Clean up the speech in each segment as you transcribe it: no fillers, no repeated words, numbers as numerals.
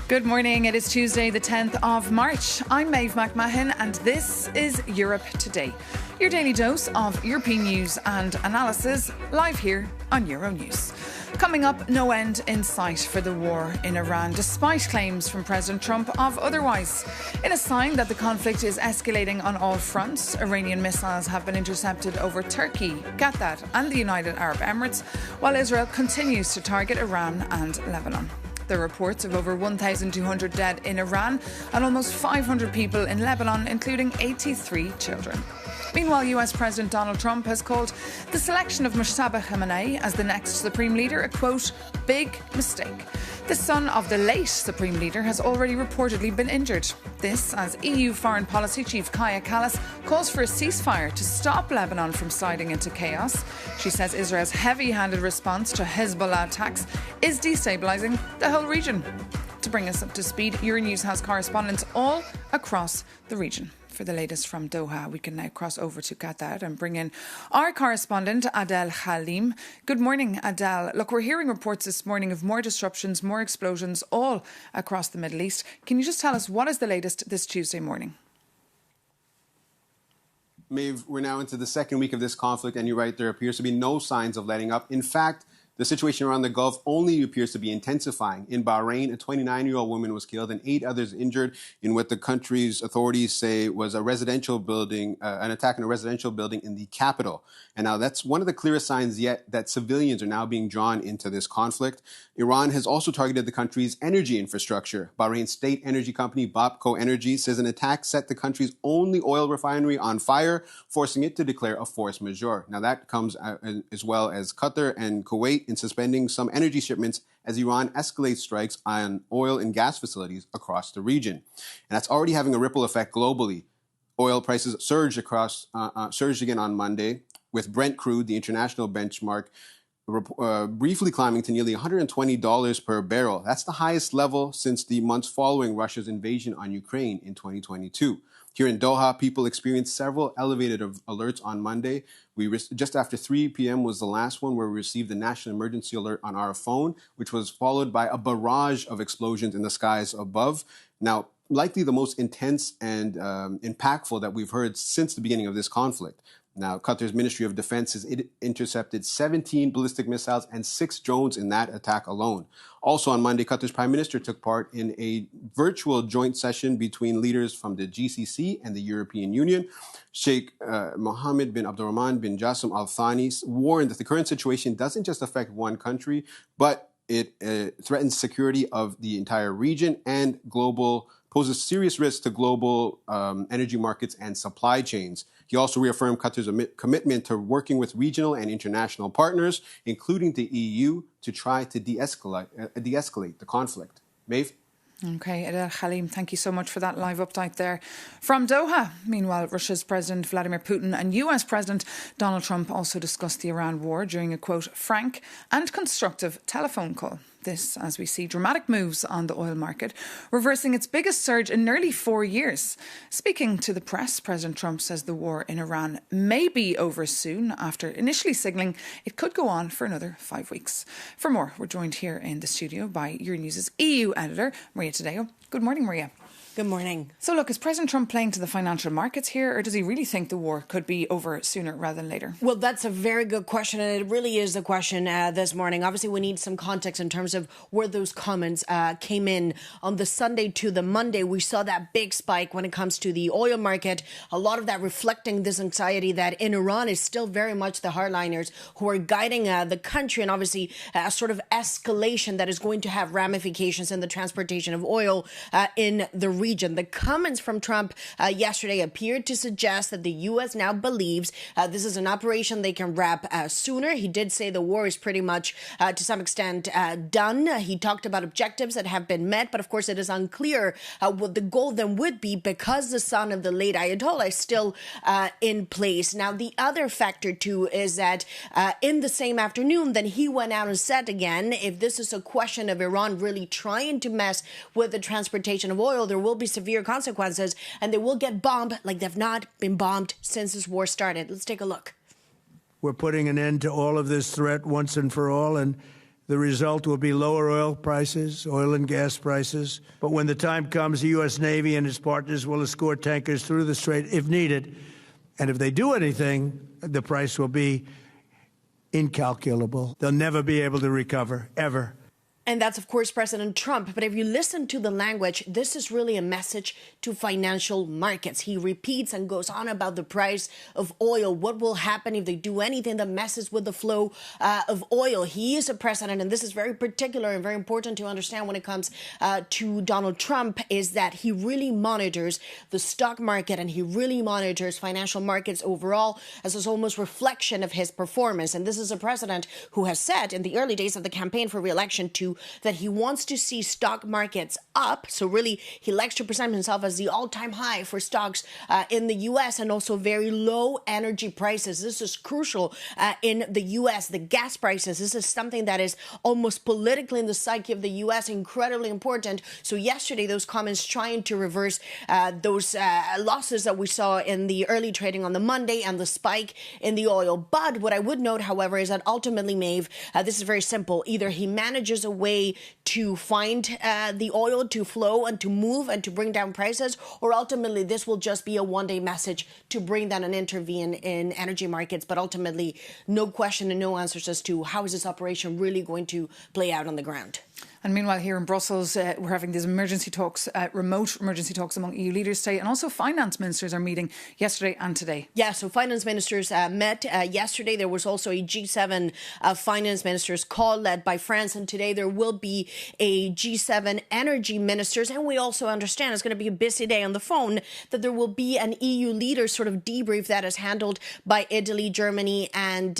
Good morning. It is Tuesday, the 10th of March. I'm Maeve McMahon and this is Europe Today. Your daily dose of European news and analysis live here on Euronews. Coming up, no end in sight for the war in Iran, despite claims from President Trump of otherwise. In a sign that the conflict is escalating on all fronts, Iranian missiles have been intercepted over Turkey, Qatar and the United Arab Emirates, while Israel continues to target Iran and Lebanon. There are reports of over 1,200 dead in Iran and almost 500 people in Lebanon, including 83 children. Meanwhile, US President Donald Trump has called the selection of Mojtaba Khamenei as the next Supreme Leader a, quote, big mistake. The son of the late Supreme Leader has already reportedly been injured. This as EU Foreign Policy Chief Kaja Kallas calls for a ceasefire to stop Lebanon from sliding into chaos. She says Israel's heavy-handed response to Hezbollah attacks is destabilising the whole region. To bring us up to speed, Euronews has correspondents all across the region. For the latest from Doha, we can now cross over to Qatar and bring in our correspondent, Adel Halim. Good morning, Adel. Look, we're hearing reports this morning of more disruptions, more explosions all across the Middle East. Can you just tell us what is the latest this Tuesday morning? Maeve, we're now into the second week of this conflict, and you're right, there appears to be no signs of letting up. In fact, the situation around the Gulf only appears to be intensifying. In Bahrain, a 29-year-old woman was killed and 8 others injured in what the country's authorities say was a residential building, an attack in a residential building in the capital. And now that's one of the clearest signs yet that civilians are now being drawn into this conflict. Iran has also targeted the country's energy infrastructure. Bahrain's state energy company, Bapco Energy, says an attack set the country's only oil refinery on fire, forcing it to declare a force majeure. Now that comes as well as Qatar and Kuwait in suspending some energy shipments as Iran escalates strikes on oil and gas facilities across the region. And that's already having a ripple effect globally. Oil prices surged again on Monday, with Brent crude, the international benchmark, briefly climbing to nearly $120 per barrel. That's the highest level since the months following Russia's invasion on Ukraine in 2022. Here in Doha, people experienced several elevated alerts on Monday. Just after 3 p.m. was the last one where we received the national emergency alert on our phone, which was followed by a barrage of explosions in the skies above. Now, likely the most intense and impactful that we've heard since the beginning of this conflict. Now, Qatar's Ministry of Defense has intercepted 17 ballistic missiles and 6 drones in that attack alone. Also on Monday, Qatar's Prime Minister took part in a virtual joint session between leaders from the GCC and the European Union. Sheikh Mohammed bin Abdurrahman bin Jassim Al Thani warned that the current situation doesn't just affect one country, but it threatens security of the entire region and poses serious risks to global energy markets and supply chains. He also reaffirmed Qatar's commitment to working with regional and international partners, including the EU, to try to de-escalate the conflict. Maeve? OK, Adel Halim, thank you so much for that live update there from Doha. Meanwhile, Russia's President Vladimir Putin and US President Donald Trump also discussed the Iran war during a, quote, frank and constructive telephone call. This as we see dramatic moves on the oil market, reversing its biggest surge in nearly 4 years. Speaking to the press, President Trump says the war in Iran may be over soon, after initially signalling it could go on for another 5 weeks. For more, we're joined here in the studio by Euronews' EU editor, Maria Tadeo. Good morning, Maria. Good morning. So look, is President Trump playing to the financial markets here, or does he really think the war could be over sooner rather than later? Well, that's a very good question, and it really is the question this morning. Obviously, we need some context in terms of where those comments came in. On the Sunday to the Monday, we saw that big spike when it comes to the oil market. A lot of that reflecting this anxiety that in Iran is still very much the hardliners who are guiding the country, and obviously a sort of escalation that is going to have ramifications in the transportation of oil in the region. The comments from Trump yesterday appeared to suggest that the U.S. now believes this is an operation they can wrap sooner. He did say the war is pretty much, to some extent, done. He talked about objectives that have been met, but of course it is unclear what the goal then would be because the son of the late Ayatollah is still in place. Now, the other factor, too, is that in the same afternoon, then he went out and said again, if this is a question of Iran really trying to mess with the transportation of oil, there will be severe consequences and they will get bombed like they've not been bombed since this war started. Let's take a look. We're putting an end to all of this threat once and for all, and the result will be lower oil prices, oil and gas prices. But when the time comes, the U.S. Navy and its partners will escort tankers through the strait if needed. And if they do anything, the price will be incalculable. They'll never be able to recover, ever. And that's, of course, President Trump. But if you listen to the language, this is really a message to financial markets. He repeats and goes on about the price of oil. What will happen if they do anything that messes with the flow of oil? He is a president, and this is very particular and very important to understand when it comes to Donald Trump, is that he really monitors the stock market and he really monitors financial markets overall as an almost reflection of his performance. And this is a president who has said in the early days of the campaign for re-election that he wants to see stock markets up. So really, he likes to present himself as the all-time high for stocks in the U.S. and also very low energy prices. This is crucial in the U.S. The gas prices, this is something that is almost politically in the psyche of the U.S., incredibly important. So yesterday, those comments trying to reverse those losses that we saw in the early trading on the Monday and the spike in the oil. But what I would note, however, is that ultimately, Maeve, this is very simple. Either he manages a way to find the oil to flow and to move and to bring down prices, or ultimately this will just be a one-day message to bring down and intervene in energy markets. But ultimately, no question and no answers as to how is this operation really going to play out on the ground. And meanwhile, here in Brussels, we're having these emergency talks, remote emergency talks among EU leaders today, and also finance ministers are meeting yesterday and today. Yeah, so finance ministers met yesterday. There was also a G7 finance ministers call led by France, and today there will be a G7 energy ministers. And we also understand it's going to be a busy day on the phone, that there will be an EU leaders sort of debrief that is handled by Italy, Germany and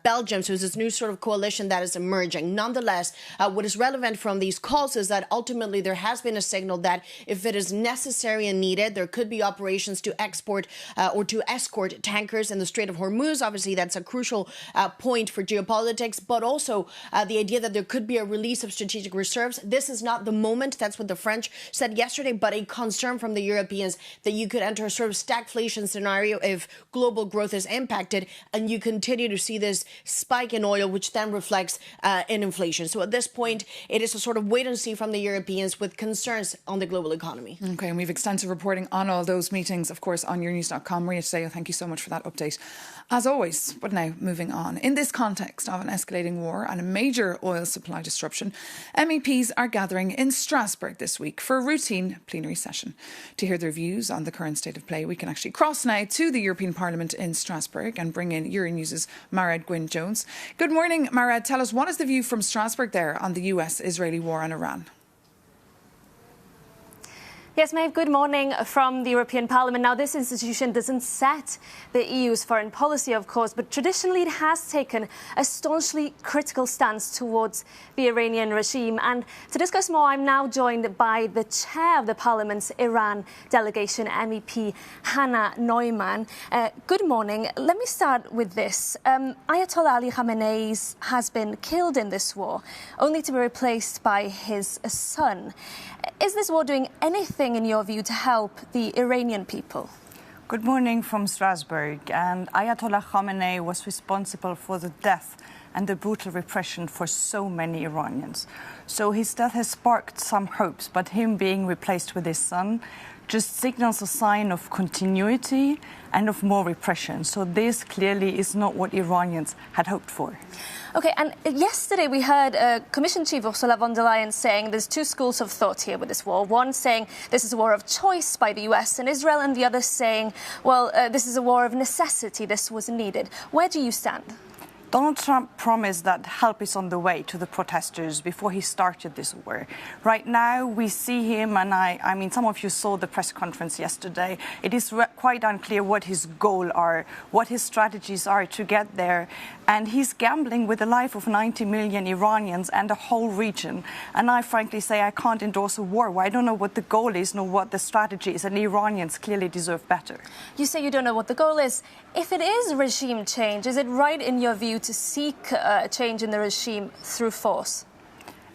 Belgium. So it's this new sort of coalition that is emerging. Nonetheless, what is relevant from these calls is that ultimately there has been a signal that if it is necessary and needed, there could be operations to export or to escort tankers in the Strait of Hormuz. Obviously, that's a crucial point for geopolitics, but also the idea that there could be a release of strategic reserves. This is not the moment. That's what the French said yesterday, but a concern from the Europeans that you could enter a sort of stagflation scenario if global growth is impacted and you continue to see this spike in oil, which then reflects in inflation. So at this point, it is a sort of wait and see from the Europeans with concerns on the global economy. OK, and we have extensive reporting on all those meetings, of course, on euronews.com. Maria Tadeo, thank you so much for that update, as always. But now, moving on. In this context of an escalating war and a major oil supply disruption, MEPs are gathering in Strasbourg this week for a routine plenary session. To hear their views on the current state of play, we can actually cross now to the European Parliament in Strasbourg and bring in Euronews' Marad Gwynne-Jones. Good morning, Marad. Tell us, what is the view from Strasbourg there on the US-Israeli war on Iran? Yes, Maeve, good morning from the European Parliament. Now, this institution doesn't set the EU's foreign policy, of course, but traditionally it has taken a staunchly critical stance towards the Iranian regime. And to discuss more, I'm now joined by the chair of the Parliament's Iran delegation, MEP Hannah Neumann. Good morning. Let me start with this. Ayatollah Ali Khamenei has been killed in this war, only to be replaced by his son. Is this war doing anything, in your view, to help the Iranian people? Good morning from Strasbourg. And Ayatollah Khamenei was responsible for the death and the brutal repression for so many Iranians. So his death has sparked some hopes, but him being replaced with his son just signals a sign of continuity and of more repression. So this clearly is not what Iranians had hoped for. OK, and yesterday we heard Commission Chief Ursula von der Leyen saying there's two schools of thought here with this war. One saying this is a war of choice by the US and Israel, and the other saying, well, this is a war of necessity, this was needed. Where do you stand? Donald Trump promised that help is on the way to the protesters before he started this war. Right now, we see him, and I mean, some of you saw the press conference yesterday. It is quite unclear what his goals are, what his strategies are to get there. And he's gambling with the life of 90 million Iranians and the whole region. And I frankly say I can't endorse a war. I don't know what the goal is, nor what the strategy is, and the Iranians clearly deserve better. You say you don't know what the goal is. If it is regime change, is it right in your view to seek a change in the regime through force?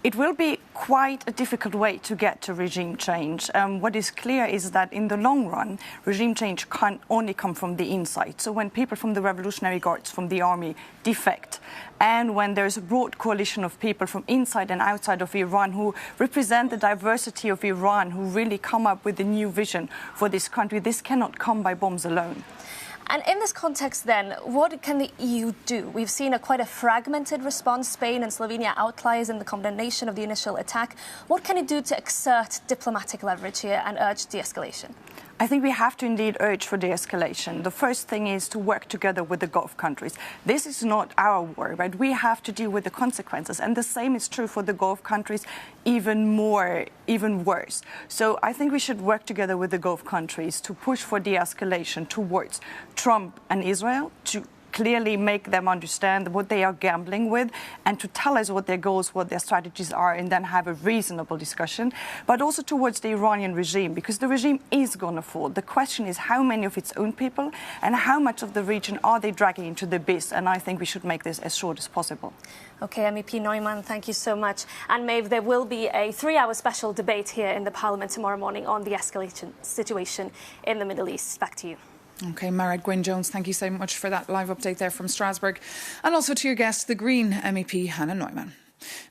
It will be quite a difficult way to get to regime change. What is clear is that in the long run, regime change can only come from the inside. So when people from the Revolutionary Guards, from the army, defect, and when there's a broad coalition of people from inside and outside of Iran who represent the diversity of Iran, who really come up with a new vision for this country, this cannot come by bombs alone. And in this context, then, what can the EU do? We've seen quite a fragmented response. Spain and Slovenia outliers in the condemnation of the initial attack. What can it do to exert diplomatic leverage here and urge de-escalation? I think we have to indeed urge for de-escalation. The first thing is to work together with the Gulf countries. This is not our war, right? We have to deal with the consequences. And the same is true for the Gulf countries, even worse. So I think we should work together with the Gulf countries to push for de-escalation towards Trump and Israel, to clearly make them understand what they are gambling with and to tell us what their goals, what their strategies are, and then have a reasonable discussion, but also towards the Iranian regime, because the regime is going to fall. The question is how many of its own people and how much of the region are they dragging into the abyss, and I think we should make this as short as possible. OK, MEP Neumann, thank you so much. And Maeve, there will be a 3-hour special debate here in the Parliament tomorrow morning on the escalation situation in the Middle East. Back to you. OK, Mairead Gwynne-Jones, thank you so much for that live update there from Strasbourg. And also to your guest, the Green MEP Hannah Neumann.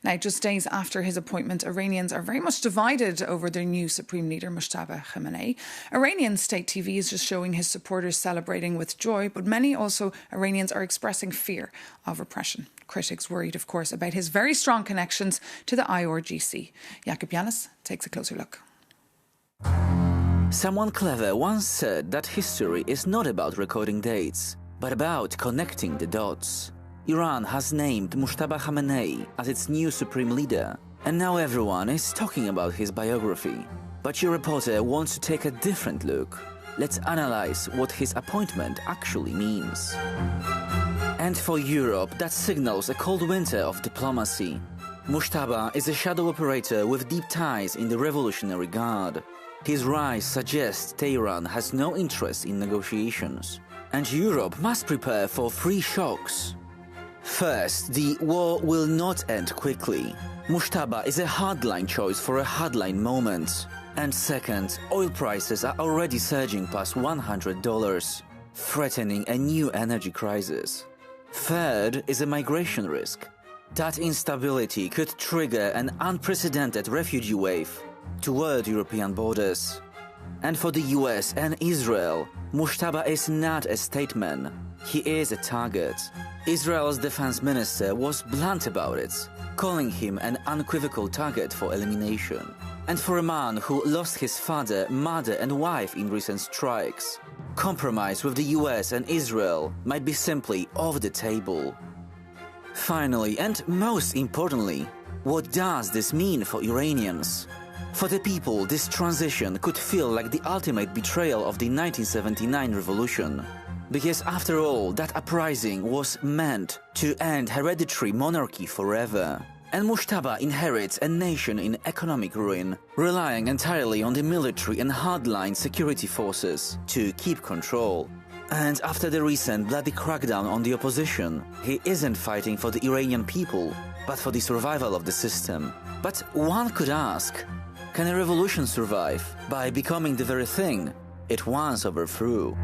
Now, just days after his appointment, Iranians are very much divided over their new supreme leader, Mojtaba Khamenei. Iranian state TV is just showing his supporters celebrating with joy, but many also Iranians are expressing fear of repression. Critics worried, of course, about his very strong connections to the IRGC. Jakub Janis takes a closer look. Someone clever once said that history is not about recording dates, but about connecting the dots. Iran has named Mojtaba Khamenei as its new supreme leader, and now everyone is talking about his biography. But your reporter wants to take a different look. Let's analyze what his appointment actually means. And for Europe, that signals a cold winter of diplomacy. Mojtaba is a shadow operator with deep ties in the Revolutionary Guard. His rise suggests Tehran has no interest in negotiations, and Europe must prepare for 3 shocks. First, the war will not end quickly. Mojtaba is a hardline choice for a hardline moment. And second, oil prices are already surging past $100, threatening a new energy crisis. Third is a migration risk. That instability could trigger an unprecedented refugee wave toward European borders. And for the US and Israel, Mojtaba is not a statesman, he is a target. Israel's defense minister was blunt about it, calling him an unequivocal target for elimination. And for a man who lost his father, mother and wife in recent strikes, compromise with the US and Israel might be simply off the table. Finally, and most importantly, what does this mean for Iranians? For the people, this transition could feel like the ultimate betrayal of the 1979 revolution. Because after all, that uprising was meant to end hereditary monarchy forever. And Mojtaba inherits a nation in economic ruin, relying entirely on the military and hardline security forces to keep control. And after the recent bloody crackdown on the opposition, he isn't fighting for the Iranian people, but for the survival of the system. But one could ask, can a revolution survive by becoming the very thing it once overthrew?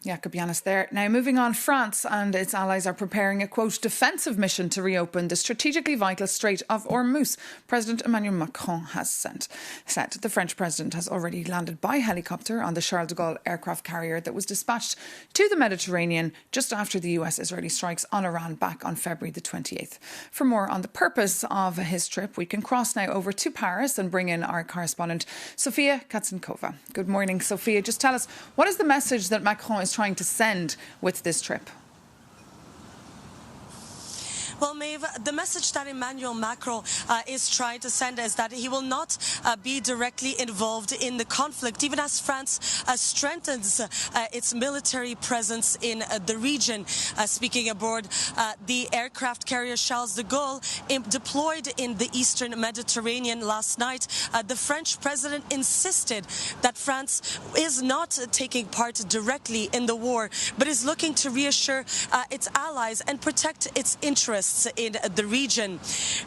Jacob Yanis there. Now, moving on, France and its allies are preparing a, quote, defensive mission to reopen the strategically vital Strait of Hormuz. President Emmanuel Macron has said the French president has already landed by helicopter on the Charles de Gaulle aircraft carrier that was dispatched to the Mediterranean just after the US-Israeli strikes on Iran back on February the 28th. For more on the purpose of his trip, we can cross now over to Paris and bring in our correspondent, Sofia Katsankova. Good morning, Sofia. Just tell us, what is the message that Macron is trying to send with this trip? Well, Maeve, the message that Emmanuel Macron is trying to send is that he will not be directly involved in the conflict, even as France strengthens its military presence in the region. Speaking aboard the aircraft carrier Charles de Gaulle, deployed in the eastern Mediterranean last night, the French president insisted that France is not taking part directly in the war, but is looking to reassure its allies and protect its interests in the region.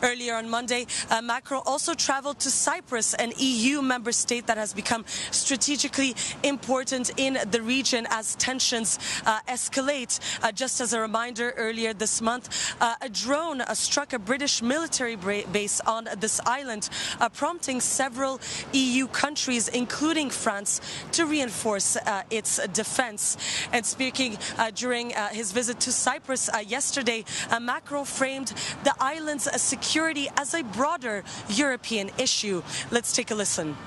Earlier on Monday, Macron also traveled to Cyprus, an EU member state that has become strategically important in the region as tensions escalate. Just as a reminder, earlier this month, a drone struck a British military base on this island, prompting several EU countries, including France, to reinforce its defense. And speaking during his visit to Cyprus yesterday, Macron framed the island's security as a broader European issue. Let's take a listen.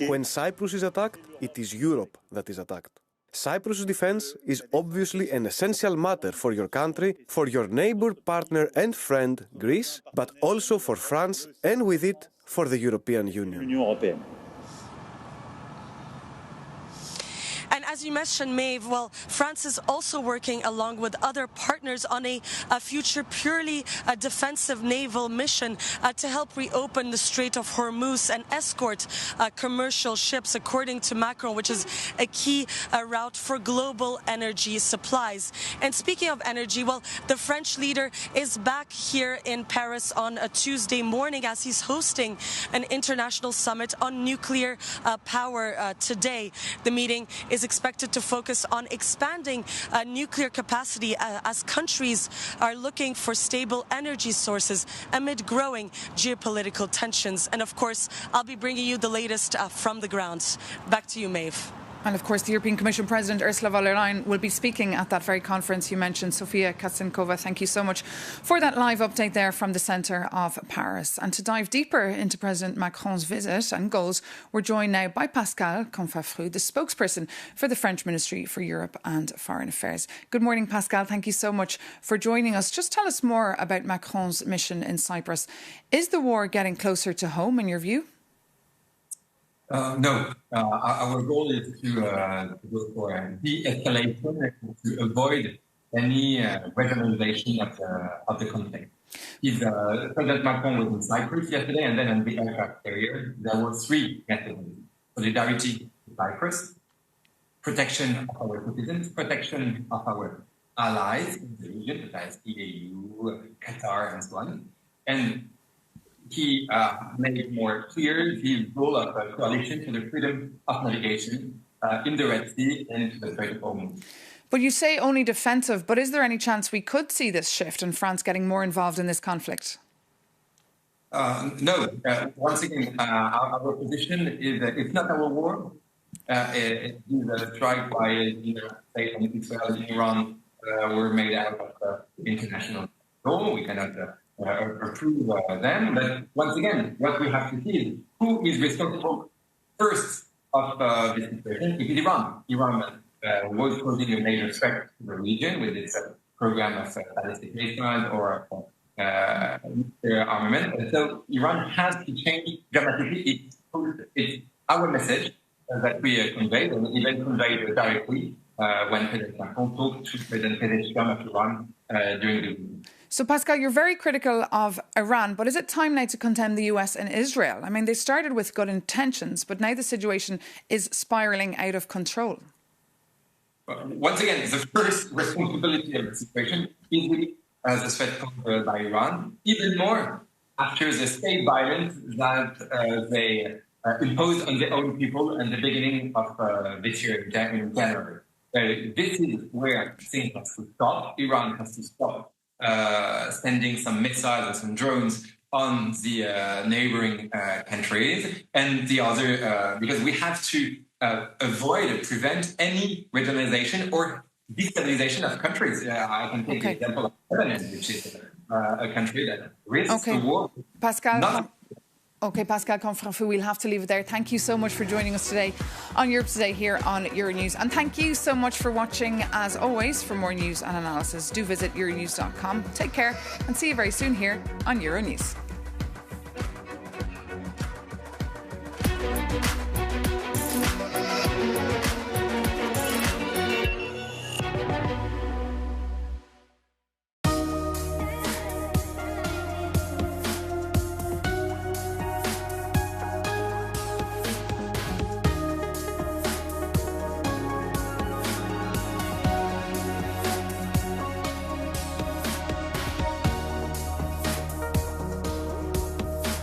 When Cyprus is attacked, it is Europe that is attacked. Cyprus' defense is obviously an essential matter for your country, for your neighbor, partner and friend, Greece, but also for France and with it for the European Union. And as you mentioned, Maeve, well, France is also working along with other partners on a future purely defensive naval mission to help reopen the Strait of Hormuz and escort commercial ships, according to Macron, which is a key route for global energy supplies. And speaking of energy, well, the French leader is back here in Paris on a Tuesday morning as he's hosting an international summit on nuclear power today. The meeting is expected to focus on expanding nuclear capacity as countries are looking for stable energy sources amid growing geopolitical tensions. And of course, I'll be bringing you the latest from the ground. Back to you, Maeve. And of course, the European Commission President Ursula von der Leyen will be speaking at that very conference you mentioned. Sofia Katsankova, thank you so much for that live update there from the centre of Paris. And to dive deeper into President Macron's visit and goals, we're joined now by Pascal Confafreux, the spokesperson for the French Ministry for Europe and Foreign Affairs. Good morning, Pascal. Thank you so much for joining us. Just tell us more about Macron's mission in Cyprus. Is the war getting closer to home, in your view? No, our goal is to go for de-escalation to avoid any regionalization of the conflict. President Macron was in Cyprus yesterday, and then on the aircraft carrier, there were three messages: solidarity with Cyprus, protection of our citizens, protection of our allies in the region, such as EU, Qatar, and so on, and he made it more clear the role of a coalition for the freedom of navigation in the Red Sea and into the Strait of Hormuz. But you say only defensive, but is there any chance we could see this shift and France getting more involved in this conflict? No. Once again, our position is that it's not our war. It is a strike by the United States and Israel and Iran were made out of international law. We cannot approve them. But once again, what we have to see is who is responsible first of this situation. It is Iran. Iran was posing a major threat to the region with its program of ballistic missiles or nuclear armament. And so Iran has to change dramatically. It's our message that we conveyed, and even conveyed directly when President Macron talked to President Pezeshkian of Iran during the week. So, Pascal, you're very critical of Iran, but is it time now to condemn the US and Israel? I mean, they started with good intentions, but now the situation is spiralling out of control. Once again, the first responsibility of the situation is the threat posed by Iran, even more after the state violence that they imposed on their own people at the beginning of this year, in January. This is where things have to stop. Iran has to stop sending some missiles and some drones on the neighboring countries, and the other, because we have to avoid or prevent any regionalization or destabilization of countries. I can take the example of Lebanon, which is a country that risks the war. Pascal. Okay, Pascal Confrafou, we'll have to leave it there. Thank you so much for joining us today on Europe Today here on Euronews. And thank you so much for watching. As always, for more news and analysis, do visit euronews.com. Take care and see you very soon here on Euronews.